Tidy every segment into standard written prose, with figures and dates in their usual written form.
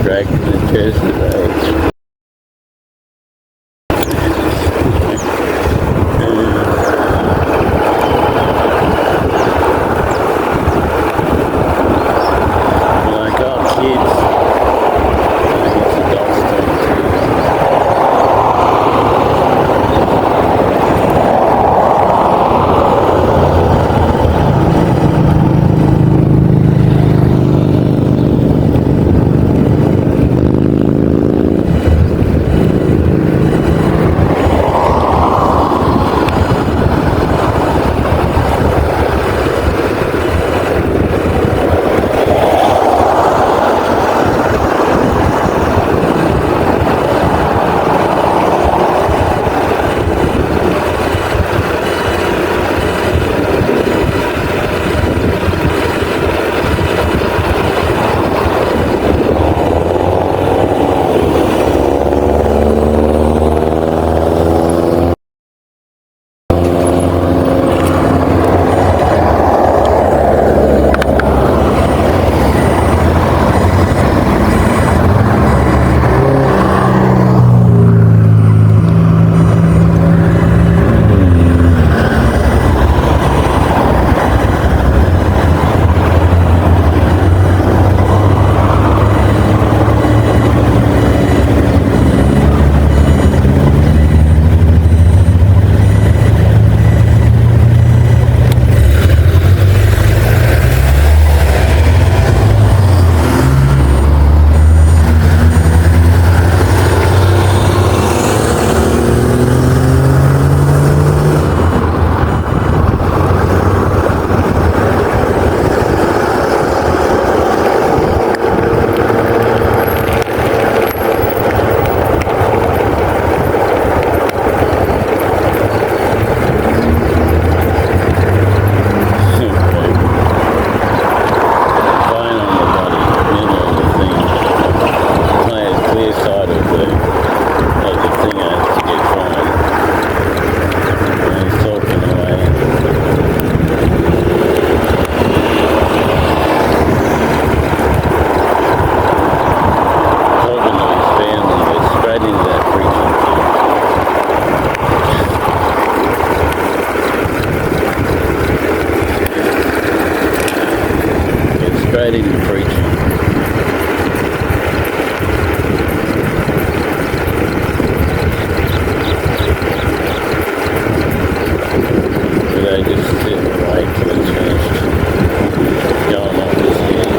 dragging the chest today. Straight into preaching. But I just sit and wait till it's finished. Going off his head.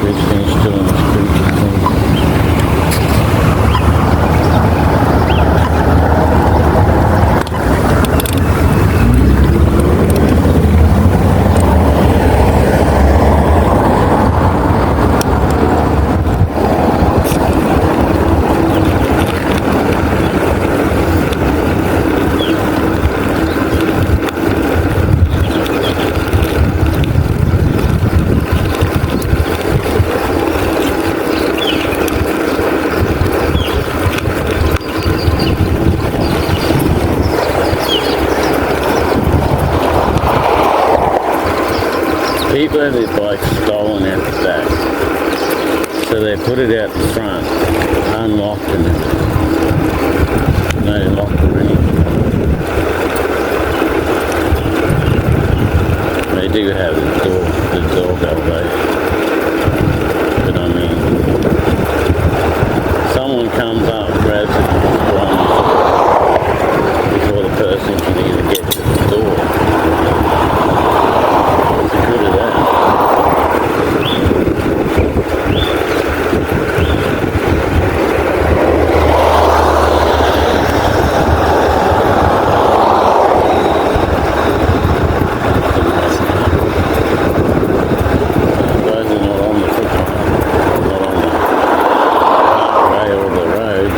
He's finished doing his preaching thing. People have their bikes stolen out the back, so they put it out the front, unlocked and no lock or anything. They do have the doorbell though, but I mean, someone comes up, grabs it and runs before the person can even get to the door. Good at that. Guys are not on the footpath, not on the rail or the road.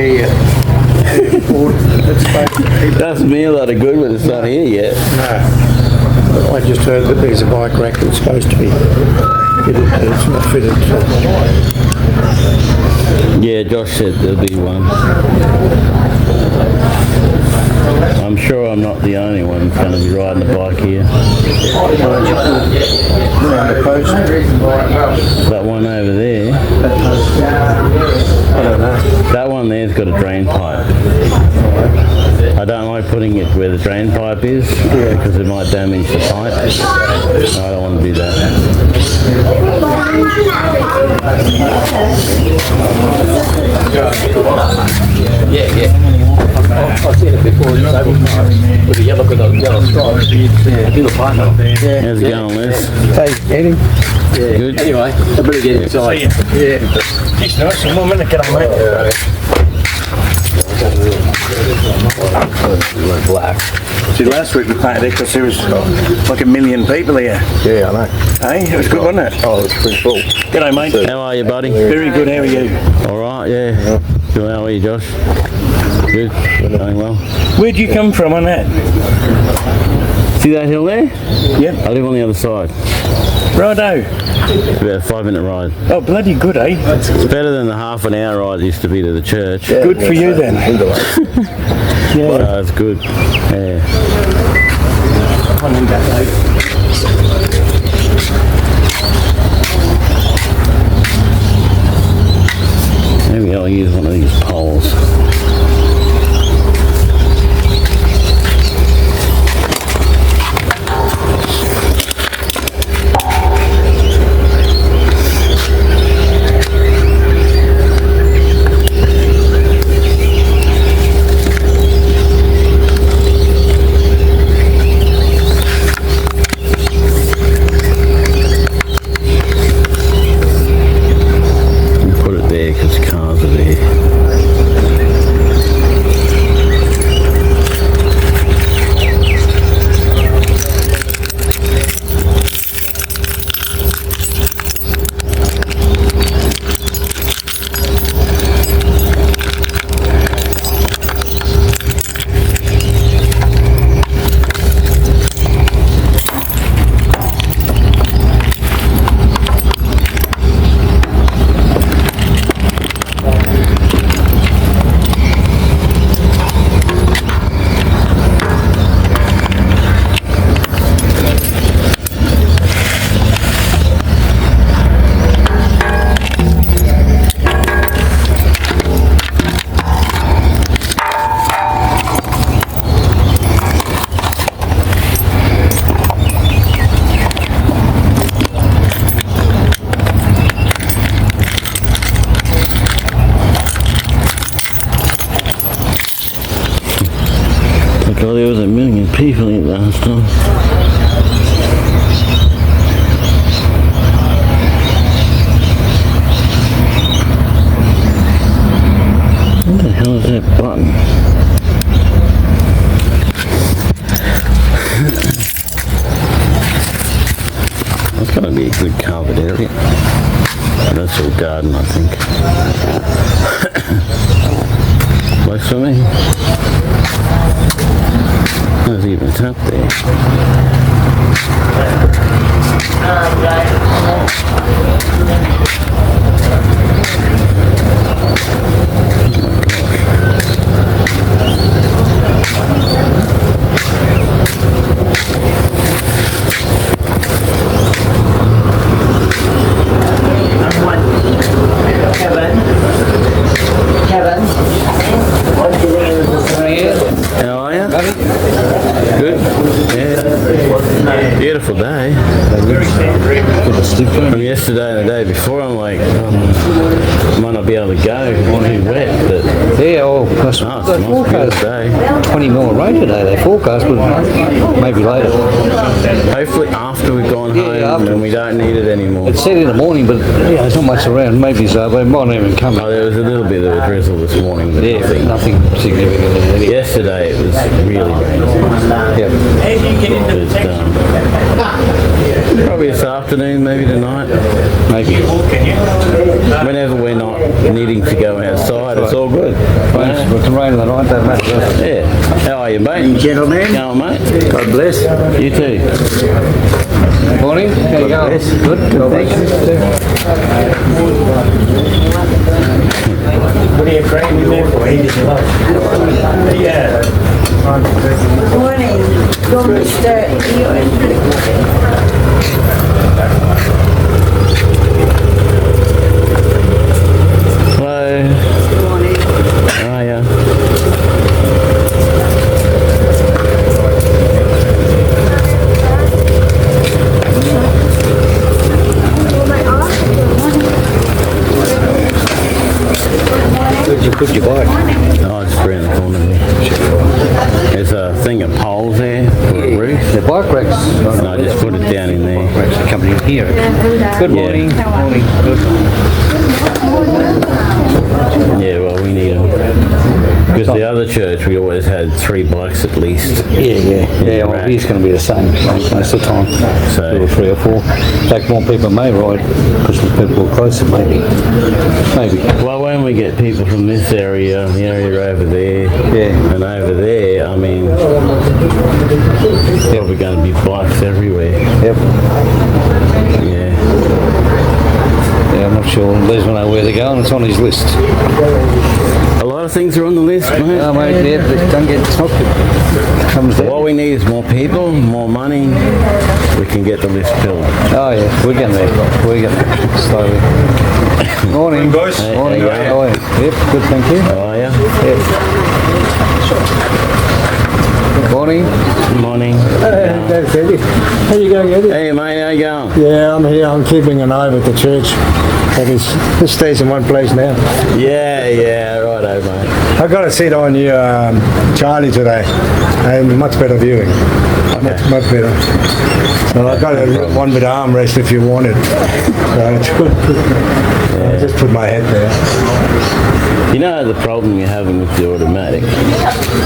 Yeah. Does me a lot of good when it's not here yet. No. I just heard that there's a bike rack that's supposed to be fitted, but it's not fitted. Yeah, Josh said there'll be one. I'm sure I'm not the only one going to be riding a bike here. That one over there. I don't know. That one there's got a drain pipe. I don't like putting it where the drain pipe is because it might damage the pipe. No, I don't want to do that. Yeah. I've seen it before. With the yellow stripes. Little pipe. How's it going, Liz? Hey, Eddie. Yeah. Good. Anyway, I better get inside. Yeah. It's nice. One more minute, get on, mate. Black. See, last week we painted it because there was like 1 million people here. Yeah, I know. Hey, it was good, wasn't it? Oh, it's pretty cool. G'day, mate. How are you, buddy? Very good. How are you? All right, yeah. Good. How are you, Josh? Good. Going well. Where'd you come from on that? See that hill there? Yep. I live on the other side. Righto. It's about a 5-minute ride. Oh, bloody good, eh? It's better than the half an hour ride used to be to the church. Yeah, Good for you then. Yeah, it's good. Yeah. Maybe I'll use one of these poles. Because cars are there. God, there was 1 million people in it last time. What the hell is that button? That's gotta be a good covered area. That's all garden, I think. Works for me. There's even a tap there. Kevin, what do you think of the career? How are you? Good. Yeah. Beautiful day. From yesterday and the day before, I'm like, might not be able to go. It's too wet, but Yeah, well, Because Oh, it's they a nice forecast day. 20 mil of rain today. They forecast, but maybe later. Hopefully after we've gone home after. and we don't need it anymore. It said in the morning, but yeah, there's not much around. Maybe so, but it might not even come. Oh, there was a little bit of a drizzle this morning, but Yeah, but nothing. nothing significant. Anyway. Yesterday it was really rainy. Yeah. But, probably this afternoon, maybe tonight. Maybe. Whenever we're not needing to go outside, it's all good. Thanks. With the rain of the night, that matters. Yeah. How are you, mate? Gentlemen, Going, mate? God bless. You too. Morning. How you going? Good. Good. Thanks. What are you craving there for? Yeah. Morning, Mr. Hello. How are you? Where'd you put your bike? Oh, just around the corner there. There's a thing of poles there for a roof. The bike racks. And I just put it down in there. Racks are coming in here. Good morning. Morning. Good. Yeah, well, we need them. Because the other church, we always had 3 bikes at least. Yeah, well, Right. he's going to be the same most of the time. So- 2 or 3 or 4. In fact, more people may ride because the people are closer, maybe. Maybe. Well, when we get people from this area, the area over there, Yeah. and over there, I mean, probably going to be bikes everywhere. Yep. Yeah. Yeah, I'm not sure. Les will know where they're going. It's on his list. A lot of things are on the list, mate. Oh, mate, yeah, but don't get stopped. Comes down. All we need is more people, more money. We can get the list filled. Oh, yeah, we're getting there. We're getting there. Slowly. Morning. boys. Hey, Morning. how you How are you? Yep, good, thank you. How are you? Yep. Good morning. Good morning. That's Eddie. How you going, Eddie? Hey, mate, how you going? Yeah, I'm here. I'm keeping an eye with the church. That is, this stays in one place now. Yeah, righto, mate. I got a seat on you, Charlie, today, and much better viewing. Much better. So I got one with armrest if you want it. So it's good. I just put my head there. You know the problem you're having with the automatic?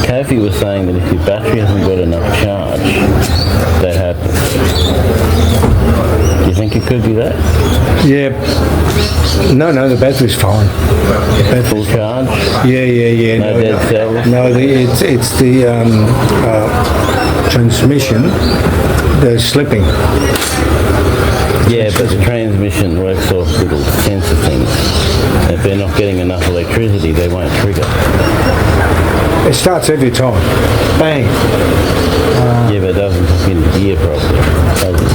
Kofi was saying that if your battery hasn't got enough charge, that happens. Do you think it could be that? Yeah. No, the battery's fine. Full charge? Yeah. No dead cells? No, it's the transmission. They're slipping. Yeah, but the transmission works off little sensor things. If they're not getting enough electricity, they won't trigger. It starts every time. Bang. Yeah, but it doesn't hook in the gear properly, does it?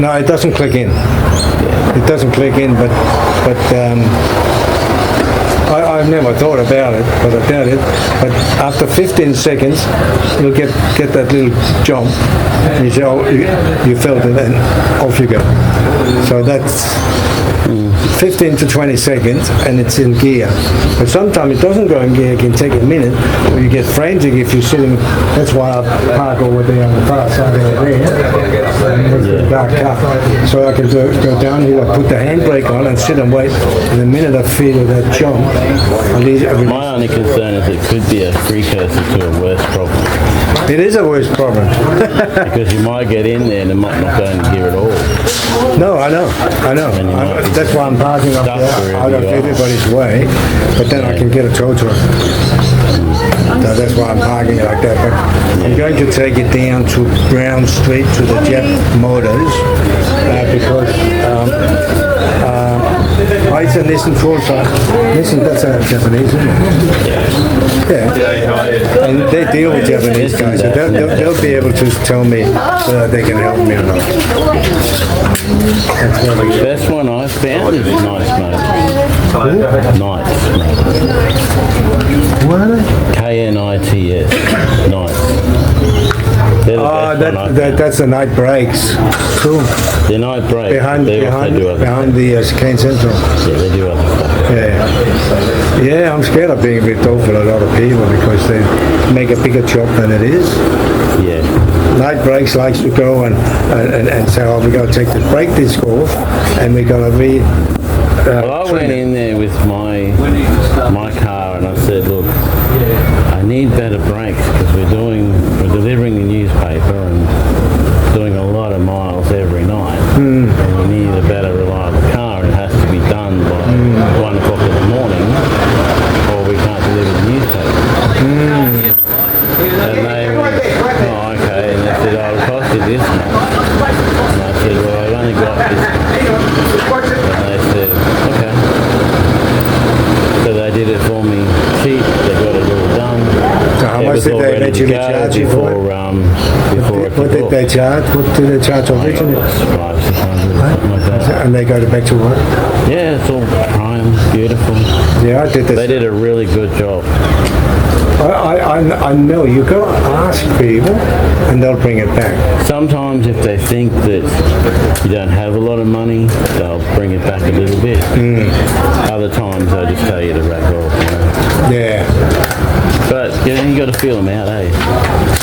No, it doesn't click in. It doesn't click in, but I've never thought about it, but I doubt it. But after 15 seconds, you'll get that little jump, and you say, oh, you felt it, and off you go. So that's 15 to 20 seconds, and it's in gear. But sometimes it doesn't go in gear. It can take a minute, or you get frantic if you're sitting. That's why I park over there on the far side over there. And it's a dark car. So I can go down here, I put the handbrake on and sit and wait. And the minute I feel that jump, I leave everything. My only concern is it could be a precursor to a worse problem. It is a worse problem. Because you might get in there and it might not go in gear at all. No, I know. And you might be That's why I'm parking up stuck there out of wherever you are. everybody's way, but then I can get a tow truck. So that's why I'm parking like that. But I'm going to take it down to Brown Street to the Jet Motors because it's a Nissan Forza. Nissan, that's a Japanese, isn't it? Yeah. And they deal with Japanese guys, so they'll be able to tell me whether they can help me or not. That's what The best one I've found is Nice Mode. Nice. What are they? K-N-I-T-S. Nice. They're the best one I've found. That's the night brakes. Cool. They're night brakes. Behind they also do other the Kane Central. stuff. Yeah, they do other stuff. Yeah, I'm scared of being ripped off with a lot of people because they make a bigger job than it is. Yeah. Night breaks likes to go and say, oh, we're going to take the brake disc off and we're going to Well, I went in there with my car and I said, look, I need better brakes because we're delivering the newspaper and doing a lot of miles every night. And we need a better reliable car and it has to be done by 1 o'clock in the morning or we can't deliver the newspaper. And they went, oh, okay. And they said, oh, it'll cost you this much. And I said, well, I've only got this much. And they said, okay. So they did it for me cheap. They got it all done. So how much did they eventually charge you for it? What did they charge? What did they charge originally? 500, 600, something like that. And they go back to what? Yeah, it's all prime, beautiful. Yeah, I did this. They did a really good job. I know, you got to ask people and they'll bring it back. Sometimes if they think that you don't have a lot of money, they'll bring it back a little bit. Other times they'll just tell you to rack off, you know. Yeah. But yeah, you got to feel them out, eh?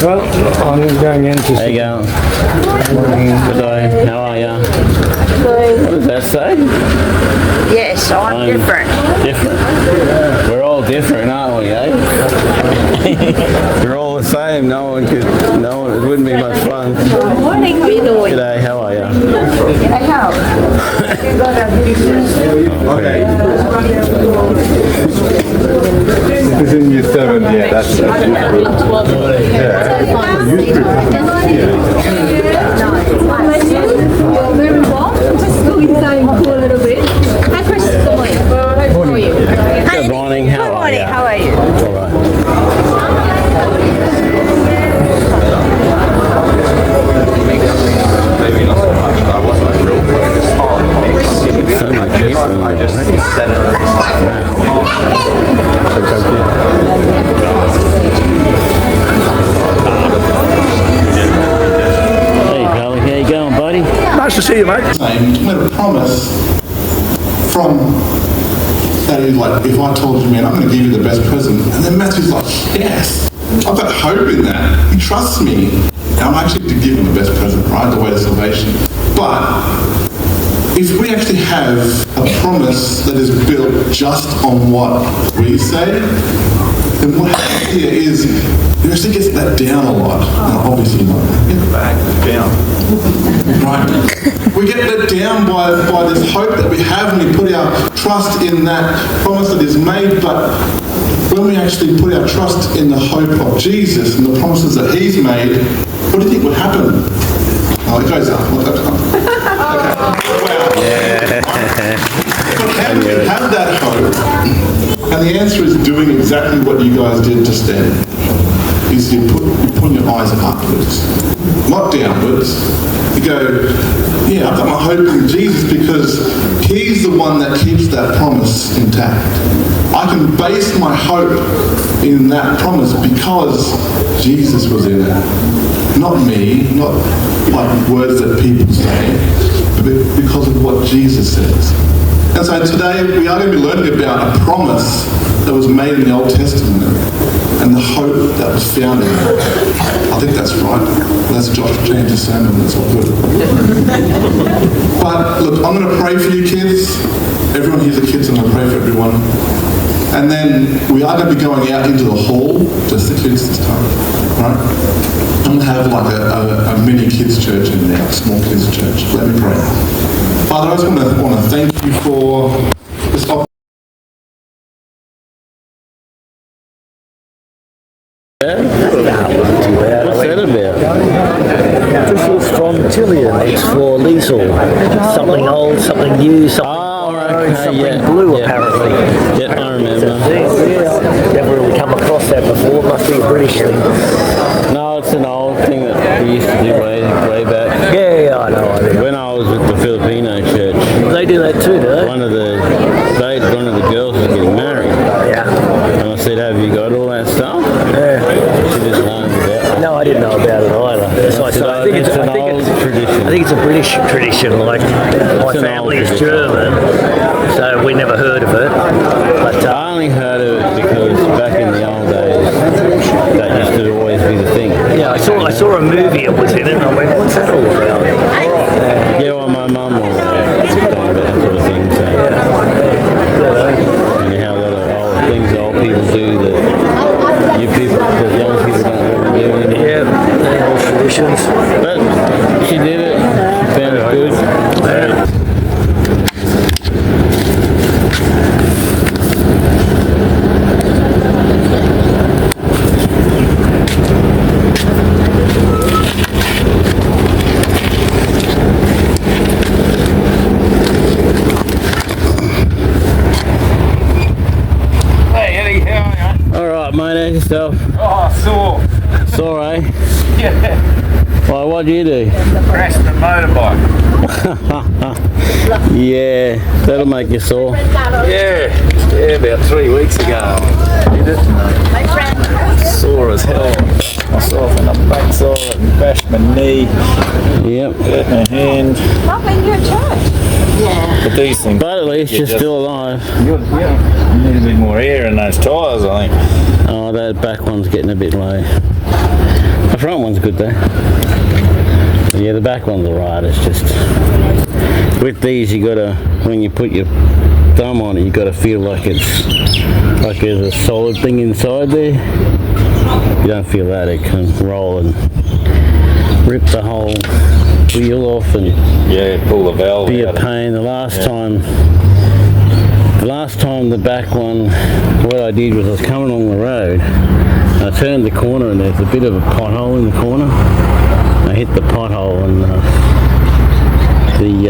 Well, I'm going in to How you going? Good day. How are ya? Good. What does that say? Yes, I'm different. Different. We're all different, aren't we, eh? We're all the same. It wouldn't be much fun. Morning, how you doing? G'day, how are ya? I know. Okay. This is in year 7, yeah, that's youth group. Yeah, youth group. You're very warm. Just go inside and cool a little bit. Hi, Chris. Good morning. How are you? Good morning, how are ya? How are you? All right. So much different already. Hey, Charlie, how you going, buddy? Nice to see you, mate. We had a promise from that is like, if I told you, man, I'm going to give you the best present, and then Matthew's like, yes, I've got hope in that. He trusts me, and I'm actually to give him the best present, right? The way to salvation. But if we actually have a promise that is built just on what we say, then what happens here is it actually gets that down a lot. Now, obviously not. Get it back down. Right? We get let down by this hope that we have and we put our trust in that promise that is made, but when we actually put our trust in the hope of Jesus and the promises that He's made, what do you think would happen? Oh, it goes up. It goes up. Okay. Wow. Yeah. But how do we have that hope? And the answer is doing exactly what you guys did just then. Is you put your eyes upwards, not downwards. You go, yeah, I've got my hope in Jesus because He's the one that keeps that promise intact. I can base my hope in that promise because Jesus was in it. Not me, not like words that people say, but because of what Jesus says. And so today we are going to be learning about a promise that was made in the Old Testament and the hope that was found in it. I think that's right. That's Josh James' sermon. That's all good. But look, I'm going to pray for you kids. Everyone here's the kids. I'm going to pray for everyone. And then we are going to be going out into the hall, just the kids this time, right? I'm going to have like a mini kids church in there, a small kids church. Let me pray. Father, I just want to thank you for this opportunity. What's that about? This is from Tillian. It's for Liesel. Something old, something new, something blue apparently. Yeah, I remember. Never really come across that before. It must be a British thing. No, it's an old thing that we used to do way back. Yeah, I know. When I was with the Filipino church, They do that too, do they? one of the girls was getting married. Yeah. And I said, have you got all that stuff? Yeah. She just learned about it. No, I didn't know about it either. So I I said, think it's an it's old tradition. I think it's a British tradition. Like my an family old is tradition. German, so we never heard of it. But I only heard of it because back in the old days, that used to always be the thing. yeah, I saw a movie. It was in it, and I went, "What's that all about?" Yeah, well, my mum was talking about that sort of thing. So, and how a lot of old things old people do that you people, that young people don't really do anymore. Yeah, old traditions. But she did it. She found it good. Hey Eddie, how are you? All right, mate. How's yourself? Oh, sore. Sore, eh? Yeah, Why? What'd you do? crashed the motorbike. Yeah, that'll make you sore. Yeah, about 3 weeks ago. Did it. Sore as hell. Myself in the backside and bashed my knee, Yep. hurt my hand. But these things, But at least you're still alive. you need a bit more air in those tyres, I think. Oh, that back one's getting a bit low. The front one's good though. Yeah, the back one's alright. It's just with these, you gotta, when you put your thumb on it, you gotta feel like it's like there's a solid thing inside there. You don't feel that, it can roll and rip the whole wheel off and Yeah, pull the valve be a out. pain. The last time the back one, what I did was I was coming along the road, I turned the corner and there's a bit of a pothole in the corner. I hit the pothole and the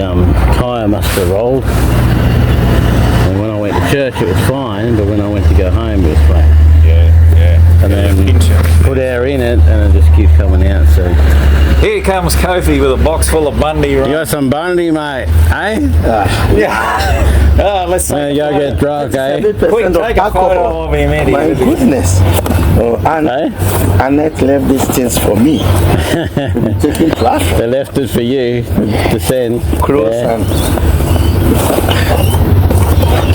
tyre must have rolled. And when I went to church it was fine, but when I went to go home it was flat. Yeah. And then put air in it and it just keeps coming out. So Here comes Kofi with a box full of Bundy. you got some Bundy, mate, eh? Yeah. Oh, let's Go get drunk, eh? quick take a photo of him, Eddie. My goodness. Oh, and Eh? Annette left these things for me. We'll be taking plastic, They left it for you to send. clothes, Yeah, and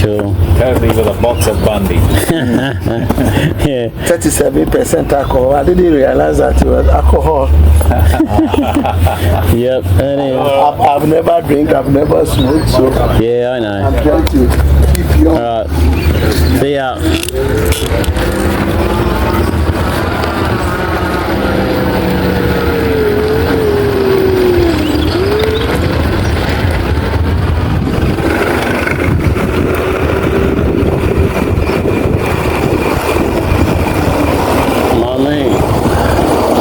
cool. Kofi with a box of Bundy. Yeah. 37% alcohol. I didn't realize that it was alcohol. Yep. Anyway. I've never drink, I've never smoked, so Yeah, I know. I'm trying to keep young. All right. See ya. Come on, mate.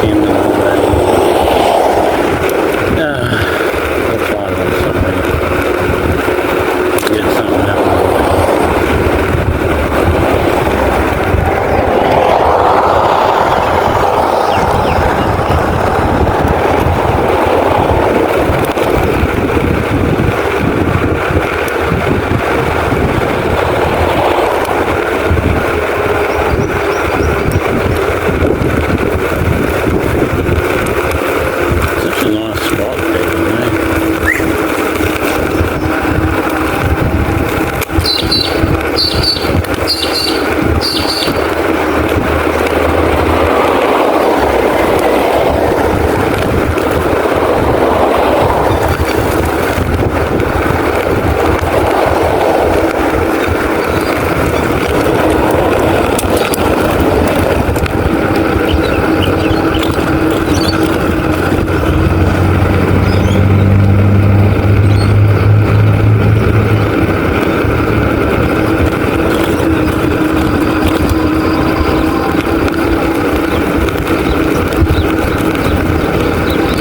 In